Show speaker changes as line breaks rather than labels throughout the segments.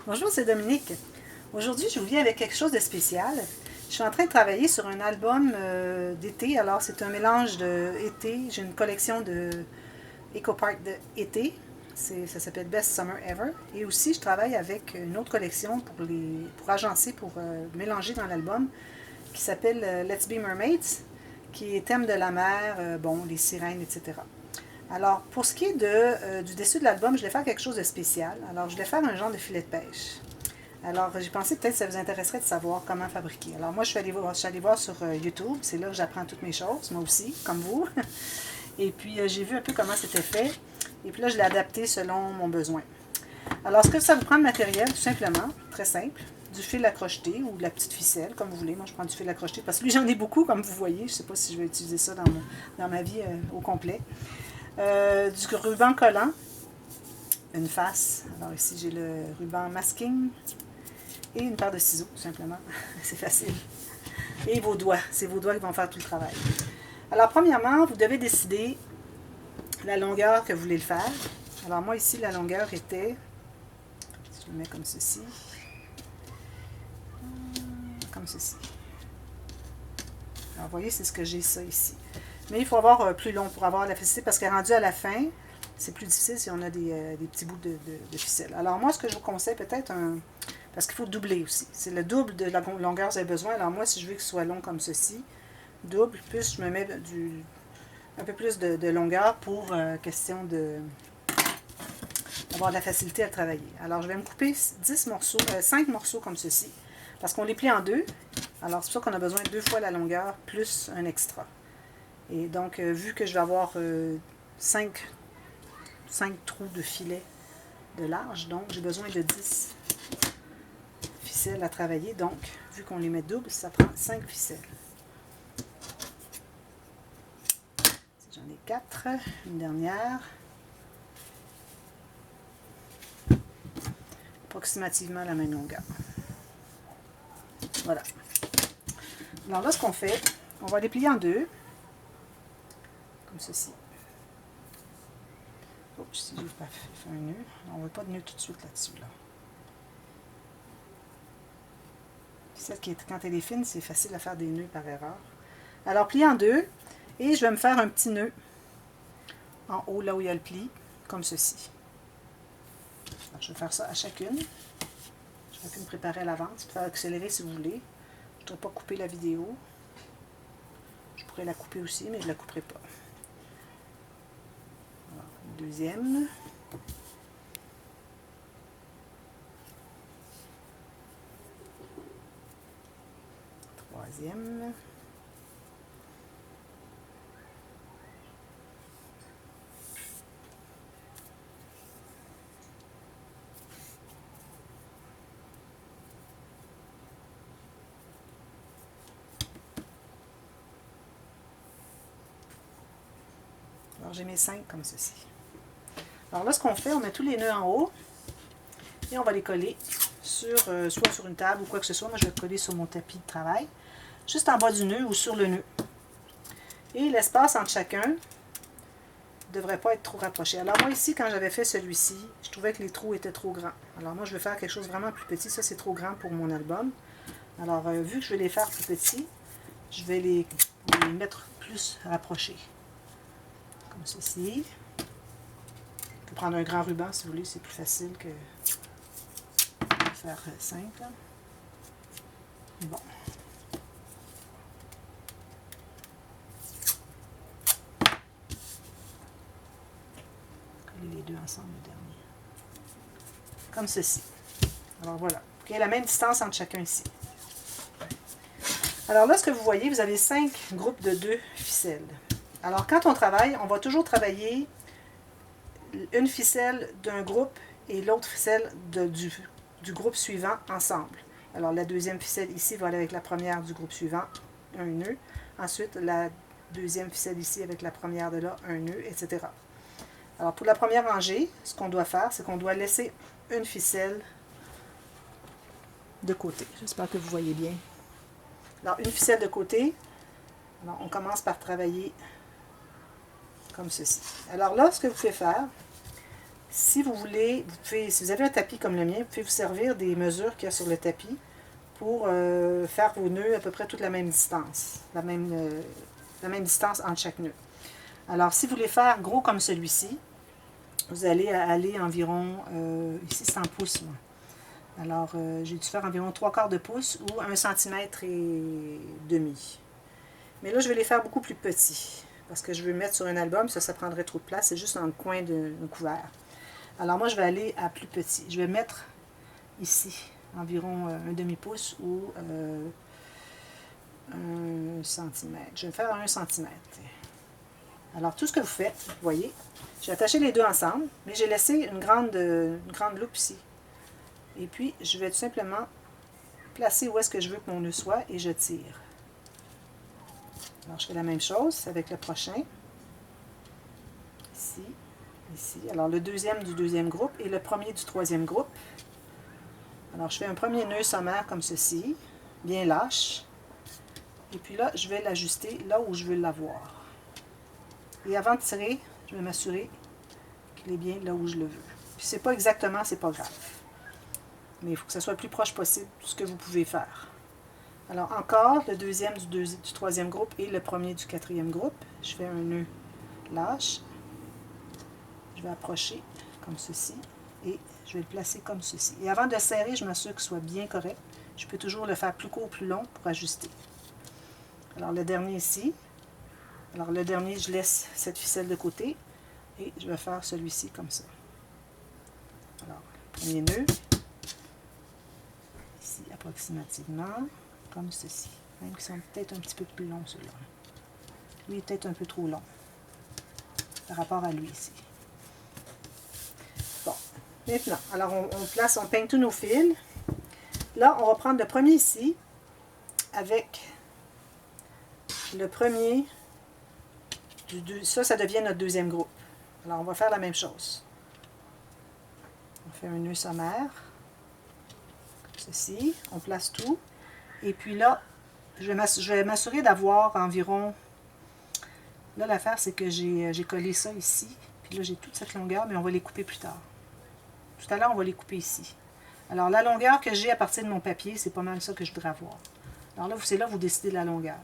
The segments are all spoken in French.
Bonjour, c'est Dominique. Aujourd'hui, je vous viens avec quelque chose de spécial. Je suis en train de travailler sur un album d'été. Alors, c'est un mélange d'été. J'ai une collection de EcoPark d'été. Ça s'appelle Best Summer Ever. Et aussi, je travaille avec une autre collection pour agencer, pour mélanger dans l'album, qui s'appelle Let's Be Mermaids, qui est thème de la mer, bon, les sirènes, etc. Alors, pour ce qui est du dessus de l'album, je vais faire quelque chose de spécial. Alors, je vais faire un genre de filet de pêche. Alors, j'ai pensé peut-être que ça vous intéresserait de savoir comment fabriquer. Alors, moi, je suis allée voir sur YouTube. C'est là que j'apprends toutes mes choses, moi aussi, comme vous. Et puis, j'ai vu un peu comment c'était fait. Et puis là, je l'ai adapté selon mon besoin. Alors, ce que ça vous prend de matériel, tout simplement, très simple, du fil à crocheter ou de la petite ficelle, comme vous voulez. Moi, je prends du fil à crocheter parce que lui, j'en ai beaucoup, comme vous voyez. Je ne sais pas si je vais utiliser ça dans ma vie au complet. Du ruban collant, une face. Alors ici, j'ai le ruban masking et une paire de ciseaux, tout simplement. C'est facile. Et vos doigts. C'est vos doigts qui vont faire tout le travail. Alors, premièrement, vous devez décider la longueur que vous voulez le faire. Alors, moi, ici, la longueur était... Si je le mets comme ceci. Comme ceci. Alors, vous voyez, c'est ce que j'ai, ça, ici. Mais il faut avoir plus long pour avoir la facilité, parce que rendu à la fin, c'est plus difficile si on a des petits bouts de ficelle. Alors moi, ce que je vous conseille peut-être, parce qu'il faut doubler aussi. C'est le double de la longueur que vous avez besoin. Alors moi, si je veux que ce soit long comme ceci, double, plus je me mets un peu plus de longueur pour question d'avoir de la facilité à travailler. Alors je vais me couper 5 morceaux comme ceci, parce qu'on les plie en deux. Alors c'est pour ça qu'on a besoin de 2 fois la longueur, plus un extra. Et donc, vu que je vais avoir 5 trous de filet de large, donc j'ai besoin de 10 ficelles à travailler. Donc, vu qu'on les met double, ça prend 5 ficelles. J'en ai 4, une dernière. Approximativement la même longueur. Voilà. Alors là, ce qu'on fait, on va les plier en deux. Comme ceci. Oups, si j'ai pas fait un nœud. On ne veut pas de nœud tout de suite là-dessus. Là. Celle qui est, quand elle est fine, c'est facile à faire des nœuds par erreur. Alors, plier en deux. Et je vais me faire un petit nœud en haut, là où il y a le pli, comme ceci. Alors, je vais faire ça à chacune. Je vais me préparer à l'avance, pour faire accélérer si vous voulez. Je ne dois pas couper la vidéo. Je pourrais la couper aussi, mais je ne la couperai pas. Alors, deuxième. Troisième. Alors, j'ai mes 5 comme ceci. Alors là, ce qu'on fait, on met tous les nœuds en haut et on va les coller sur, soit sur une table ou quoi que ce soit. Moi, je vais coller sur mon tapis de travail, juste en bas du nœud ou sur le nœud. Et l'espace entre chacun ne devrait pas être trop rapproché. Alors moi, ici, quand j'avais fait celui-ci, je trouvais que les trous étaient trop grands. Alors moi, je vais faire quelque chose vraiment plus petit. Ça, c'est trop grand pour mon album. Alors, vu que je vais les faire plus petits, je vais les mettre plus rapprochés. Comme ceci. On peut prendre un grand ruban si vous voulez, c'est plus facile que de faire simple. Bon. Coller les deux ensemble, le dernier. Comme ceci. Alors voilà. Il y a la même distance entre chacun ici. Alors là, ce que vous voyez, vous avez 5 groupes de 2 ficelles. Alors quand on travaille, on va toujours travailler une ficelle d'un groupe et l'autre ficelle du groupe suivant ensemble. Alors la deuxième ficelle ici va aller avec la première du groupe suivant, un nœud. Ensuite, la deuxième ficelle ici avec la première de là, un nœud, etc. Alors pour la première rangée, ce qu'on doit faire, c'est qu'on doit laisser une ficelle de côté. J'espère que vous voyez bien. Alors une ficelle de côté. Alors on commence par travailler comme ceci. Alors là, ce que vous pouvez faire, Si vous voulez, si vous avez un tapis comme le mien, vous pouvez vous servir des mesures qu'il y a sur le tapis pour faire vos nœuds à peu près toute la même distance. La même distance entre chaque nœud. Alors, si vous voulez faire gros comme celui-ci, vous allez aller environ, ici c'est en pouces, moi. Alors, j'ai dû faire environ 3/4 de pouce ou 1 cm et demi. Mais là, je vais les faire beaucoup plus petits. Parce que je veux mettre sur un album, ça prendrait trop de place. C'est juste dans le coin d'un couvert. Alors moi, je vais aller à plus petit. Je vais mettre ici environ un demi-pouce ou 1 centimètre. Je vais faire 1 centimètre. Alors, tout ce que vous faites, vous voyez, j'ai attaché les deux ensemble, mais j'ai laissé une grande loupe ici. Et puis, je vais tout simplement placer où est-ce que je veux que mon nœud soit et je tire. Alors, je fais la même chose avec le prochain. Ici, ici. Alors, le deuxième du deuxième groupe et le premier du troisième groupe. Alors, je fais un premier nœud sommaire comme ceci, bien lâche. Et puis là, je vais l'ajuster là où je veux l'avoir. Et avant de tirer, je vais m'assurer qu'il est bien là où je le veux. Puis c'est pas exactement, c'est pas grave. Mais il faut que ça soit le plus proche possible de ce que vous pouvez faire. Alors encore, le deuxième du troisième groupe et le premier du quatrième groupe. Je fais un nœud lâche. Je vais approcher comme ceci et je vais le placer comme ceci. Et avant de serrer, je m'assure qu'il soit bien correct. Je peux toujours le faire plus court ou plus long pour ajuster. Alors le dernier ici. Alors le dernier, je laisse cette ficelle de côté et je vais faire celui-ci comme ça. Alors, premier nœud. Ici, approximativement, comme ceci. Même qu'ils sont peut-être un petit peu plus longs, ceux-là. Lui est peut-être un peu trop long par rapport à lui ici. Bon, maintenant, alors on peigne tous nos fils. Là, on va prendre le premier ici avec le premier ça devient notre deuxième groupe. Alors, on va faire la même chose. On fait un nœud sommaire, comme ceci. On place tout. Et puis là, je vais m'assurer d'avoir environ... Là, l'affaire, c'est que j'ai collé ça ici. Puis là, j'ai toute cette longueur, mais on va les couper plus tard. Tout à l'heure, on va les couper ici. Alors, la longueur que j'ai à partir de mon papier, c'est pas mal ça que je voudrais avoir. Alors là, c'est là que vous décidez de la longueur.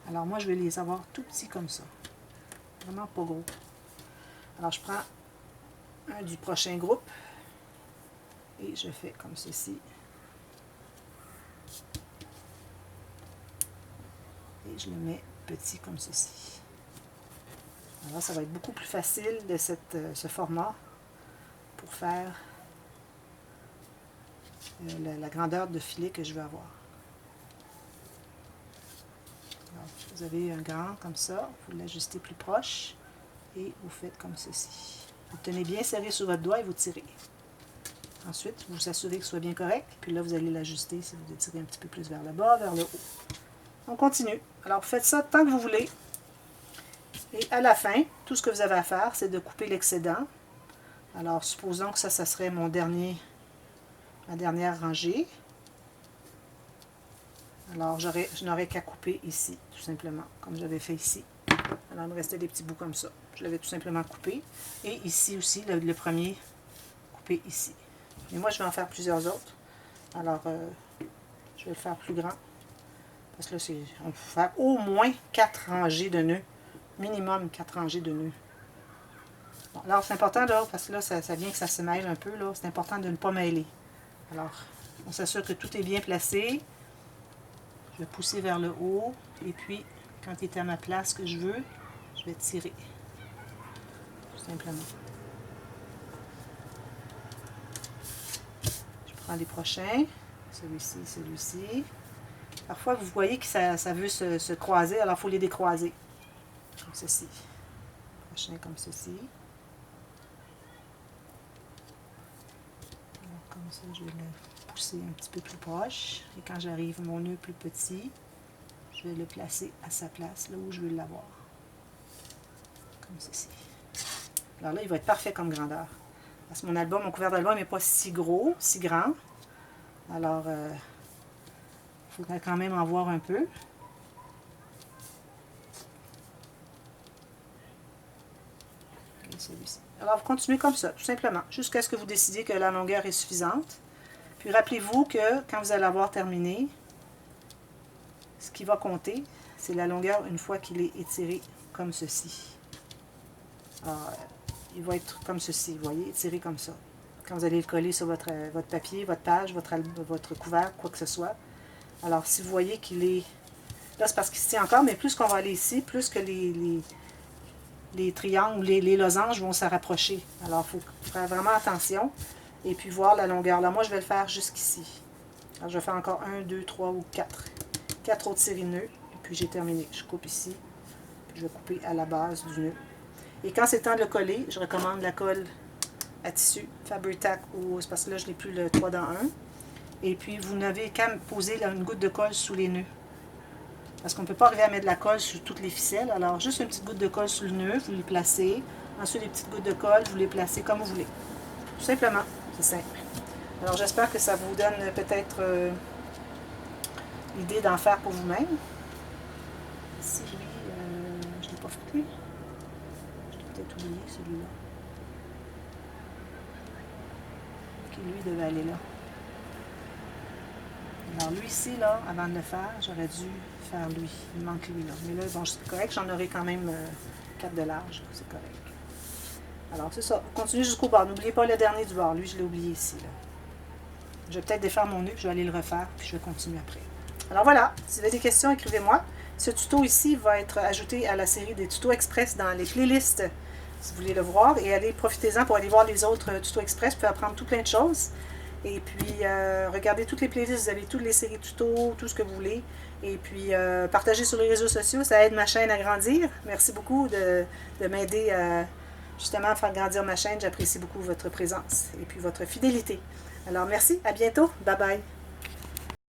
Alors, moi, je vais les avoir tout petits comme ça. Vraiment pas gros. Alors, je prends un du prochain groupe et je fais comme ceci. Et je le mets petit comme ceci. Alors, ça va être beaucoup plus facile de ce format pour faire la grandeur de filet que je veux avoir. Alors, vous avez un grand comme ça, vous l'ajustez plus proche et vous faites comme ceci. Vous tenez bien serré sur votre doigt et vous tirez. Ensuite, vous vous assurez que ce soit bien correct, puis là, vous allez l'ajuster si vous étirez un petit peu plus vers le bas, vers le haut. On continue. Alors, vous faites ça tant que vous voulez. Et à la fin, tout ce que vous avez à faire, c'est de couper l'excédent. Alors, supposons que ça serait ma dernière rangée. Alors, je n'aurais qu'à couper ici, tout simplement, comme j'avais fait ici. Alors, il me restait des petits bouts comme ça. Je l'avais tout simplement coupé. Et ici aussi, le premier, coupé ici. Et moi, je vais en faire plusieurs autres. Alors, je vais le faire plus grand. Parce que là, on peut faire au moins 4 rangées de nœuds. Minimum 4 rangées de nœuds. Bon, alors, c'est important, là, parce que là, ça vient que ça se mêle un peu. C'est important de ne pas mêler. Alors, on s'assure que tout est bien placé. Je vais pousser vers le haut. Et puis, quand il est à ma place que je veux, je vais tirer. Tout simplement. Je prends les prochains. Celui-ci, celui-ci. Parfois, vous voyez que ça veut se croiser, alors il faut les décroiser. Comme ceci. Prochain comme ceci. Alors, comme ça, je vais le pousser un petit peu plus proche. Et quand j'arrive mon nœud plus petit, je vais le placer à sa place, là où je veux l'avoir. Comme ceci. Alors là, il va être parfait comme grandeur. Parce que mon couvert d'album n'est pas si gros, si grand. Alors, il faudrait quand même en voir un peu. Et celui-ci. Alors, vous continuez comme ça, tout simplement, jusqu'à ce que vous décidiez que la longueur est suffisante. Puis, rappelez-vous que quand vous allez avoir terminé, ce qui va compter, c'est la longueur une fois qu'il est étiré comme ceci. Alors, il va être comme ceci, vous voyez, étiré comme ça. Quand vous allez le coller sur votre papier, votre page, votre couvert, quoi que ce soit. Alors, si vous voyez qu'il est... Là, c'est parce qu'il se tient encore, mais plus qu'on va aller ici, plus que les triangles, les losanges vont se rapprocher. Alors, il faut faire vraiment attention et puis voir la longueur. Là, moi, je vais le faire jusqu'ici. Alors, je vais faire encore 1, 2, 3 ou 4. 4 autres séries de nœuds, et puis j'ai terminé. Je coupe ici, puis je vais couper à la base du nœud. Et quand c'est le temps de le coller, je recommande la colle à tissu, Fabri-Tac, ou c'est parce que là, je n'ai plus le 3 dans 1. Et puis, vous n'avez qu'à poser une goutte de colle sous les nœuds. Parce qu'on ne peut pas arriver à mettre de la colle sur toutes les ficelles. Alors, juste une petite goutte de colle sur le nœud, vous les placez. Ensuite, les petites gouttes de colle, vous les placez comme vous voulez. Tout simplement, c'est simple. Alors, j'espère que ça vous donne peut-être l'idée d'en faire pour vous-même. Ici, lui, je ne l'ai pas fait, lui. Je l'ai peut-être oublié, celui-là. Ok, lui devait aller là. Alors, lui ici, là, avant de le faire, j'aurais dû faire lui. Il manque lui, là. Mais là, bon, c'est correct, j'en aurai quand même 4 de large. C'est correct. Alors, c'est ça. Vous continuez jusqu'au bord. N'oubliez pas le dernier du bord. Lui, je l'ai oublié ici, là. Je vais peut-être défaire mon nœud, puis je vais aller le refaire, puis je vais continuer après. Alors, voilà. Si vous avez des questions, écrivez-moi. Ce tuto ici va être ajouté à la série des tutos express dans les playlists, si vous voulez le voir. Et allez, profitez-en pour aller voir les autres tutos express. Vous pouvez apprendre tout plein de choses. Et puis, regardez toutes les playlists, vous avez toutes les séries tutos, tout ce que vous voulez. Et puis, partagez sur les réseaux sociaux, ça aide ma chaîne à grandir. Merci beaucoup de m'aider justement à faire grandir ma chaîne. J'apprécie beaucoup votre présence et puis votre fidélité. Alors, merci, à bientôt. Bye bye.